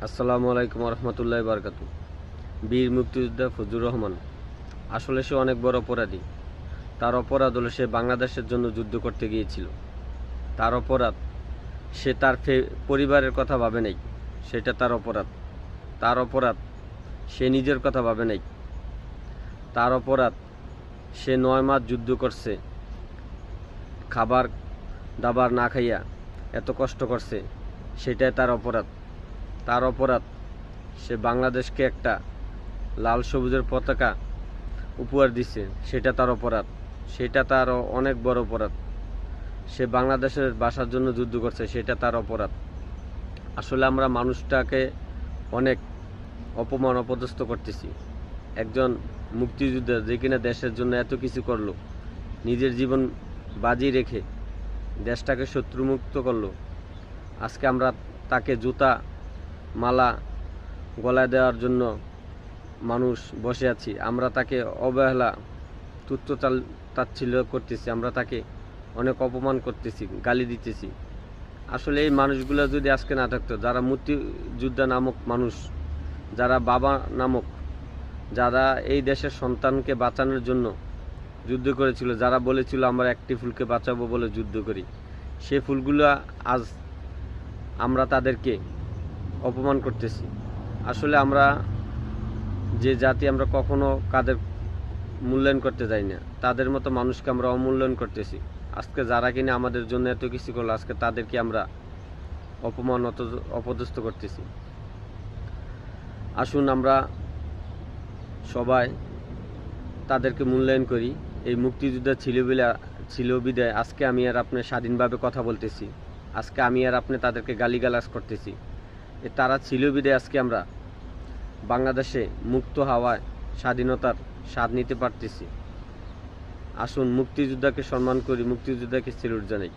আসসালামু আলাইকুম রহমতুল্লাহি বারকাতু। বীর মুক্তিযোদ্ধা ফজলুর রহমান আসলে সে অনেক বড় অপরাধী। তার অপরাধ হলো সে বাংলাদেশের জন্য যুদ্ধ করতে গিয়েছিল। তার অপরাধ সে তার পরিবারের কথা ভাবে নাই, সেটা তার অপরাধ। তার অপরাধ সে নিজের কথা ভাবে নাই। তার অপরাধ সে 9 মাস যুদ্ধ করছে, খাবার দাবার না খাইয়া এত কষ্ট করছে, সেটাই তার অপরাধ। তার অপরাধ সে বাংলাদেশকে একটা লাল সবুজের পতাকা উপহার দিছে, সেটা তার অপরাধ। সেটা তার অনেক বড় অপরাধ। সে বাংলাদেশের ভাষার জন্য যুদ্ধ করছে, সেটা তার অপরাধ। আসলে আমরা মানুষটাকে অনেক অপমান অপদস্থ করতেছি। একজন মুক্তিযোদ্ধা যে কিনা দেশের জন্য এত কিছু করলো, নিজের জীবন বাজি রেখে দেশটাকে শত্রুমুক্ত করলো, আজকে আমরা তাকে জুতা মালা গলায় দেওয়ার জন্য মানুষ বসে আছি। আমরা তাকে অবহেলা তুচ্ছ তাচ্ছিল্য করতেছি, আমরা তাকে অনেক অপমান করতেছি, গালি দিতেছি। আসলে এই মানুষগুলো যদি আজকে না থাকতো, যারা মুক্তিযোদ্ধা নামক মানুষ, যারা বাবা নামক, যারা এই দেশের সন্তানকে বাঁচানোর জন্য যুদ্ধ করেছিল, যারা বলেছিল আমরা একটি ফুলকে বাঁচাবো বলে যুদ্ধ করি, সেই ফুলগুলো আজ আমরা তাদেরকে অপমান করতেছি। আসলে আমরা যে জাতি, আমরা কখনো কাদের মূল্যায়ন করতে যাই না, তাদের মতো মানুষকে আমরা অমূল্যায়ন করতেছি। আজকে যারা কিনা আমাদের জন্য এত কিছু করলো, আজকে তাদেরকে আমরা অপমান অপদস্থ করতেছি। আসুন আমরা সবাই তাদেরকে মূল্যায়ন করি। এই মুক্তিযোদ্ধা ছিল বিদায় আজকে আমি আর আপনি স্বাধীনভাবে কথা বলতেছি। আজকে আমি আর আপনি তাদেরকে গালিগালাজ করতেছি। তারা ছিল বিদায় আজকে আমরা বাংলাদেশে মুক্ত হাওয়ায় স্বাধীনতার স্বাদ নিতে পারতেছি। আসুন মুক্তিযোদ্ধাকে সম্মান করি, মুক্তিযোদ্ধাকে সেলুট জানাই।